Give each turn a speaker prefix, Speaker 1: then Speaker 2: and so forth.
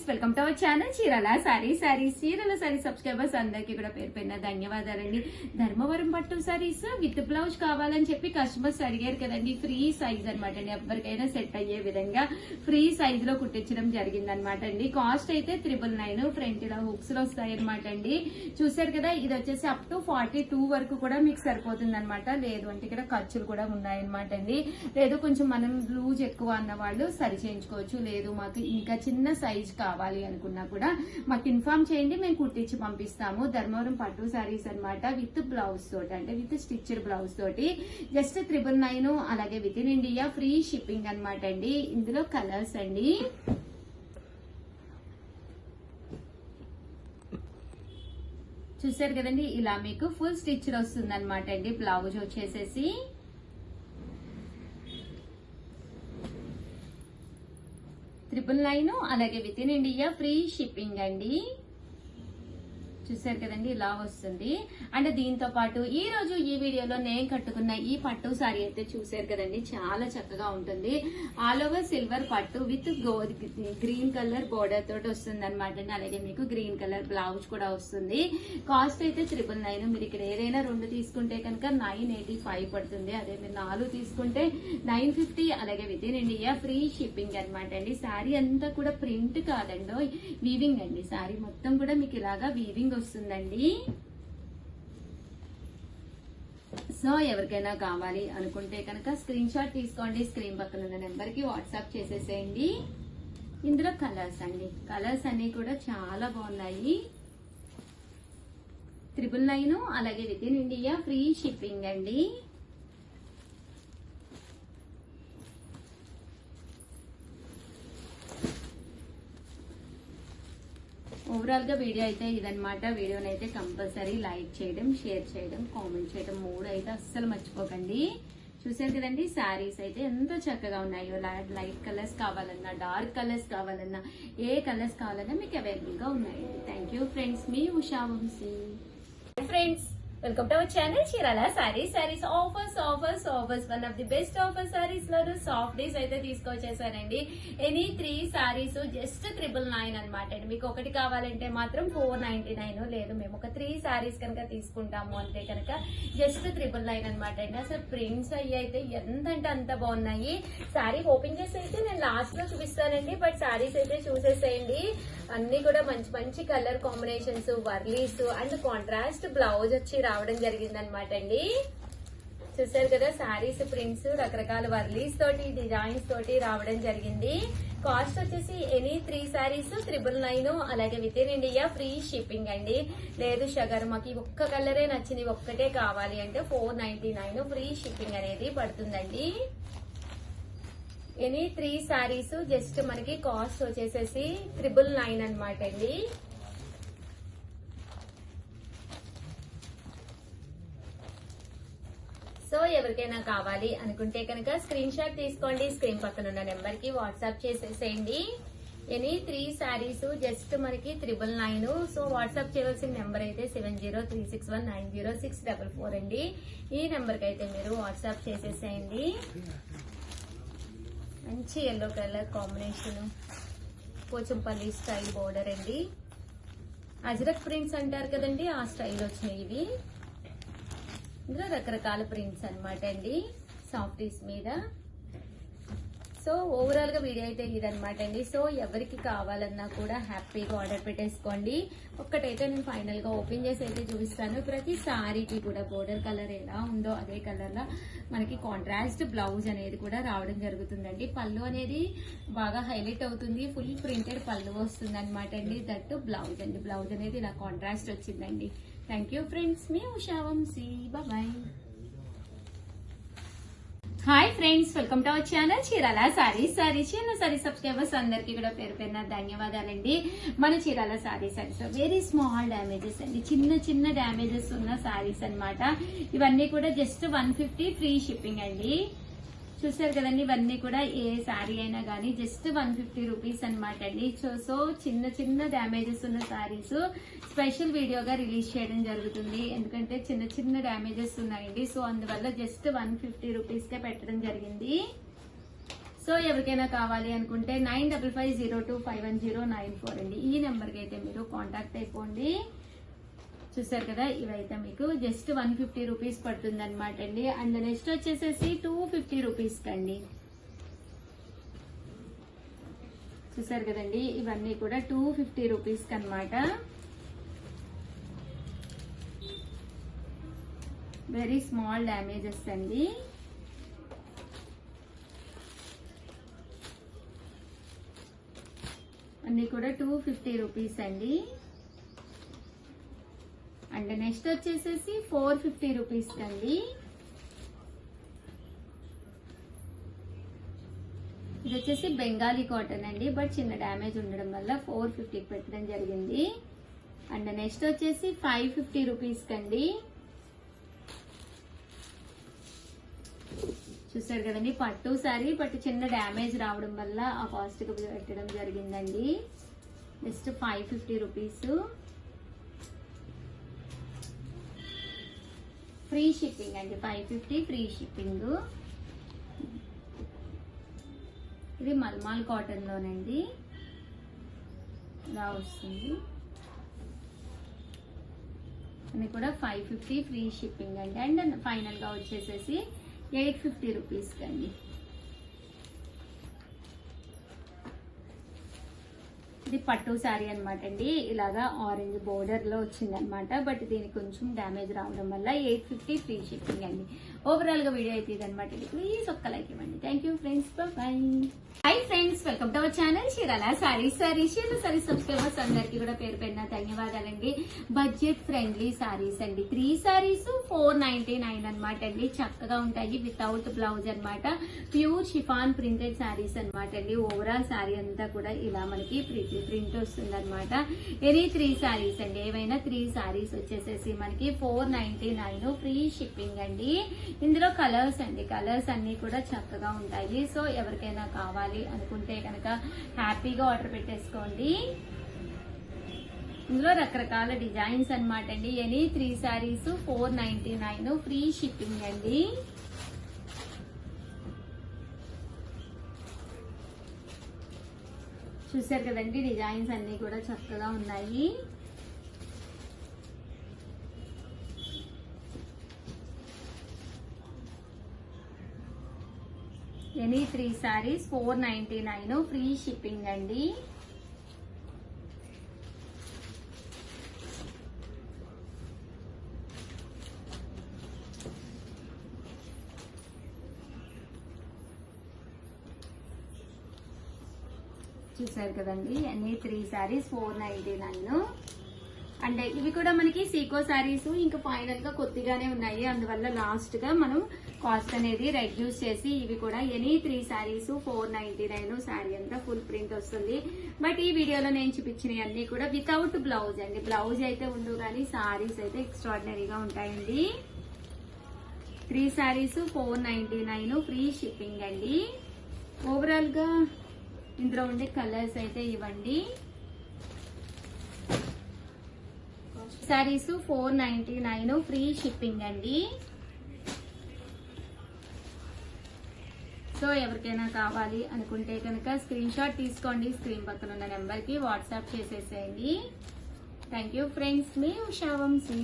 Speaker 1: Welcome to our channel Chirala sarees subscribers అందరికీ కూడా పేరు పేరున ధన్యవాదాలండి. ధర్మవరం పట్టు సారీస్ విత్ బ్లౌజ్ కావాలని చెప్పి కస్టమర్స్ అడిగారు కదండి. ఫ్రీ సైజ్ అనమాట అండి, ఎవరికైనా సెట్ అయ్యే విధంగా ఫ్రీ సైజ్ లో కుట్టించడం జరిగింది అనమాట అండి. కాస్ట్ అయితే 999. ఫ్రంట్ ఇలా హుక్స్ లో వస్తాయి అనమాట అండి. చూసారు కదా, ఇది వచ్చేసి అప్ టు 42 వరకు కూడా మీకు సరిపోతుంది అనమాట. లేదు అంటే ఇక్కడ ఖర్చులు కూడా ఉన్నాయన్నమాట అండి. లేదు కొంచెం మనం లూజ్ ఎక్కువ అన్న వాళ్ళు సరి చేయించుకోవచ్చు. లేదు మాకు ఇంకా చిన్న సైజ్ కావాలి అనుకున్నా కూడా మాకు ఇన్ఫార్మ్ చేయండి, మేము కుట్టించి పంపిస్తాము. ధర్మవరం పట్టు సారీస్ అనమాట, విత్ బ్లౌజ్ తోటి అంటే విత్ స్టిచ్డ్ బ్లౌజ్ తోటి జస్ట్ 999. అలాగే with in India free shipping అనమాట అండి. ఇందులో కలర్స్ అండి, చూసారు కదండి, ఇలా మీకు ఫుల్ స్టిచ్ వస్తుంది అనమాట అండి. బ్లౌజ్ వచ్చేసేసి $999. అలాగే with in India free shipping అండి. చూసారు కదండి, ఇలా వస్తుంది. అండ్ దీంతో పాటు ఈ రోజు ఈ వీడియోలో నేను కట్టుకున్న ఈ పట్టు సారీ అయితే చూసారు కదండి, చాలా చక్కగా ఉంటుంది. ఆల్ ఓవర్ సిల్వర్ పట్టు విత్ గ్రీన్ కలర్ బోర్డర్ తోటి వస్తుంది అనమాట అండి. అలాగే మీకు గ్రీన్ కలర్ బ్లౌజ్ కూడా వస్తుంది. కాస్ట్ అయితే 999. మీరు ఇక్కడ ఏదైనా 2 తీసుకుంటే కనుక 985 పడుతుంది. అదే మీరు 4 తీసుకుంటే 950. అలాగే with in India free shipping అనమాట అండి. శారీ అంతా కూడా ప్రింట్ కాదండి, వీవింగ్ అండి. శారీ మొత్తం కూడా మీకు ఇలాగా వీవింగ్ వస్తుందండి. సో ఎవరికైనా కావాలి అనుకుంటే కనుక స్క్రీన్ షాట్ తీసుకోండి, స్క్రీన్ పక్కన ఉన్న నెంబర్ కి వాట్సాప్ చేసేసేయండి. ఇందులో కలర్స్ అండి, కలర్స్ అన్ని కూడా చాలా బాగున్నాయి. 999. అలాగే with in India free shipping అండి. ఓవరాల్ గా వీడియో అయితే ఇదనమాట. వీడియోని అయితే కంపల్సరీ లైక్ చేయడం, షేర్ చేయడం, కామెంట్ చేయడం 3 అయితే అస్సలు మర్చిపోకండి. చూసారు కదండి, శారీస్ అయితే ఎంత చక్కగా ఉన్నాయో. లైట్ కలర్స్ కావాలన్నా, డార్క్ కలర్స్ కావాలన్నా, ఏ కలర్స్ కావాలన్నా మీకు అవైలబుల్ గా ఉన్నాయండి. థ్యాంక్ యూ ఫ్రెండ్స్, మీ Usha Vamshi. Friends, welcome to our channel Chirala sarees offers. One of the best offer sarees లో సాఫ్ట్ డేస్ అయితే తీసుకొచ్చేసానండి. ఎనీ 3 సారీస్ జస్ట్ 999 అనమాట అండి. మీకు ఒకటి కావాలంటే మాత్రం 499. లేదు మేము ఒక 3 సారీస్ కనుక తీసుకుంటాము అంటే కనుక జస్ట్ 999 అనమాట అండి. అసలు ప్రింట్స్ అయ్యి అయితే ఎంత అంటే అంత బాగున్నాయి. సారీ ఓపెన్ చేసి అయితే నేను లాస్ట్ లో చూపిస్తానండి, బట్ సారీస్ అయితే చూసేసేయండి. అన్ని కూడా మంచి మంచి colour combinations, Warlis and contrast blouse వచ్చి రావడం జరిగింది అనమాట అండి. చూసారు కదా, సారీస్ ప్రింట్స్ రకరకాల వర్లీస్ తోటి, డిజైన్స్ తోటి రావడం జరిగింది. కాస్ట్ వచ్చేసి ఎనీ 3 సారీస్ 999. అలాగే with in India free shipping అండి. లేదు షగర్ మాకు ఒక్క కలరే నచ్చింది, ఒక్కటే కావాలి అంటే 499 ఫ్రీ షిప్పింగ్ అనేది పడుతుందండి. ఎనీ 3 సారీస్ జస్ట్ మనకి కాస్ట్ వచ్చేసేసి 999 అనమాట అండి. సో ఎవరికైనా కావాలి అనుకుంటే కనుక స్క్రీన్ షాట్ తీసుకోండి, స్క్రీన్ పక్కన ఉన్న నెంబర్ కి వాట్సాప్ చేసేసేయండి. ఎనీ 3 సారీస్ జస్ట్ మనకి 999. సో వాట్సాప్ చేయవలసిన నెంబర్ అయితే 7036190644 అండి. ఈ నెంబర్ కి అయితే మీరు వాట్సాప్ చేసేసేయండి. మంచి yellow colour combination, Pochampally style border అండి. అజ్రక్ ప్రింట్స్ అంటారు కదండి, ఆ స్టైల్ వచ్చినాయి ఇవి. ఇందులో రకరకాల ప్రింట్స్ అనమాట అండి, సాఫ్టీస్ మీద. సో ఓవరాల్ గా వీడియో అయితే ఇదనమాట అండి. సో ఎవరికి కావాలన్నా కూడా హ్యాపీగా ఆర్డర్ పెట్టేసుకోండి. ఒక్కటైతే నేను ఫైనల్ గా ఓపెన్ చేసి అయితే చూపిస్తాను. ప్రతి సారీకి కూడా బోర్డర్ కలర్ ఎలా ఉందో అదే కలర్ లా మనకి కాంట్రాస్ట్ బ్లౌజ్ అనేది కూడా రావడం జరుగుతుందండి. పళ్ళు అనేది బాగా హైలైట్ అవుతుంది, ఫుల్ ప్రింటెడ్ పళ్ళు వస్తుంది అనమాట అండి. దట్టు బ్లౌజ్ అండి, బ్లౌజ్ అనేది ఇలా కాంట్రాస్ట్ వచ్చిందండి. థ్యాంక్ యూ ఫ్రెండ్స్, మీ Usha Vamshi. Bye. Hi friends, welcome to our channel Chirala sarees subscribers అందరికీ కూడా పేరు పేరున ధన్యవాదాలండి. మన Chirala sarees very small damages అండి, చిన్న డ్యామేజెస్ ఉన్న సారీస్ అన్నమాట. ఇవన్నీ కూడా జస్ట్ 150 ఫ్రీ షిప్పింగ్ అండి. చూసారు కదండి, ఇవన్నీ కూడా ఏ శారీ అయినా కానీ జస్ట్ 150 రూపీస్ అనమాట అండి. సో చిన్న డ్యామేజెస్ ఉన్న శారీస్ స్పెషల్ వీడియోగా రిలీజ్ చేయడం జరుగుతుంది, ఎందుకంటే చిన్న డ్యామేజెస్ ఉన్నాయండి. సో అందువల్ల జస్ట్ 150 రూపీస్ కే పెట్టడం జరిగింది. సో ఎవరికైనా కావాలి అనుకుంటే 9550251094 అండి. ఈ నెంబర్కి అయితే మీరు కాంటాక్ట్ అయిపోండి. చూసారు కదా, ఇవైతే మీకు జస్ట్ 150 రూపీస్ పడుతుంది అనమాట అండి. అండ్ నెక్స్ట్ వచ్చేసేసి 250 రూపీస్ కండి. చూసారు కదండి, ఇవన్నీ కూడా 250 రూపీస్ కనమాట. వెరీ స్మాల్ డ్యామేజెస్ అండి. అన్ని కూడా 250 రూపీస్ అండి. అండ్ నెక్స్ట్ వచ్చేసేసి 450 రూపీస్ కండి. ఇది వచ్చేసి బెంగాలీ కాటన్ అండి, బట్ చిన్న డ్యామేజ్ ఉండడం వల్ల 450కి పెట్టడం జరిగింది. అండ్ నెక్స్ట్ వచ్చేసి 550 రూపీస్ కండి. చూసారు కదండి, పట్టు సారీ, బట్ చిన్న డ్యామేజ్ రావడం వల్ల ఆ కాస్ట్ కి పెట్టడం జరిగిందండి. Just 550 rupees. ఫ్రీ షిప్పింగ్ అండి, 550 ఫ్రీ షిప్పింగ్. ఇది మల్మాల్ కాటన్ లోనండి, ఇలా వస్తుంది. అన్ని కూడా 550 ఫ్రీ షిప్పింగ్ అండి. అండ్ ఫైనల్ గా వచ్చేసేసి 850 రూపీస్ కండి. ఇది పట్టు శారీ అనమాట అండి, ఇలాగా ఆరెంజ్ బోర్డర్ లో వచ్చింది అనమాట. బట్ దీనికి కొంచెం డ్యామేజ్ రావడం వల్ల 850 ఫ్రీ షిప్పింగ్ అండి. ఓవరాల్ గా వీడియో అయితే ఇదనమాట. ప్లీజ్ ఒక్క లైక్ ఇవ్వండి. Thank you friends, by. Hi friends, welcome to our channel Chirala saris. Sorry subscribers అందరికి కూడా పేరు పేరున ధన్యవాదాలండి. బడ్జెట్ ఫ్రెండ్లీ సారీస్ అండి. 3 సారీస్ 499 అనమాట అండి. చక్కగా ఉంటాయి, వితౌట్ బ్లౌజ్ అనమాట. ప్యూర్ షిఫాన్ ప్రింటెడ్ సారీస్ అనమాట అండి. ఓవరాల్ సారీ అంతా కూడా ఇలా మనకి ప్రింట్ వస్తుంది అనమాట. ఎనీ 3 సారీస్ అండి, ఏవైనా 3 సారీస్ వచ్చేసేసి మనకి 499 ఫ్రీ షిప్పింగ్ అండి. ఇందులో కలర్స్ అండి, కలర్స్ అన్ని కూడా చక్కగా ఉంటాయి. సో ఎవరికైనా కావాలి అనుకుంటే కనుక హ్యాపీగా ఆర్డర్ పెట్టేసుకోండి. ఇందులో రకరకాల డిజైన్స్ అనమాట అండి. ఎనీ 3 సారీస్ 499 ఫ్రీ షిప్పింగ్ అండి. చూసారు కదండి, డిజైన్స్ అన్ని కూడా చక్కగా ఉన్నాయి. ఎనీ 3 సారీస్ 499 ఫ్రీ షిప్పింగ్ అండి. చూసారు కదండి, ఎనీ 3 సారీస్ 499. అండ్ ఇవి కూడా మనకి సీకో సారీస్ ఇంకా ఫైనల్ గా కొద్దిగానే ఉన్నాయి, అందువల్ల లాస్ట్ గా మనం కాస్ట్ అనేది రెడ్యూస్ చేసి ఇవి కూడా ఎనీ 3 సారీస్ 499 సారీ అంతా ఫుల్ ప్రింట్ వస్తుంది. బట్ ఈ వీడియోలో నేను చూపించినవి అన్ని కూడా వితౌట్ బ్లౌజ్ అండి. బ్లౌజ్ అయితే ఉండవు కానీ సారీస్ అయితే ఎక్స్ట్రాడినరీగా ఉంటాయండి. 3 సారీస్ 499 ఫ్రీ షిప్పింగ్ అండి. ఓవరాల్ గా ఇందులో ఉండే కలర్స్ అయితే ఇవ్వండి. సారీస్ 499 ఫ్రీ షిప్పింగ్ అండి. సో ఎవరికైనా కావాలి అనుకుంటే కనుక స్క్రీన్ షాట్ తీసుకోండి, స్క్రీన్ పక్కన ఉన్న నెంబర్ కి వాట్సాప్ చేసేసేయండి. థ్యాంక్ యూ ఫ్రెండ్స్, మీ ఉషా వంశీ.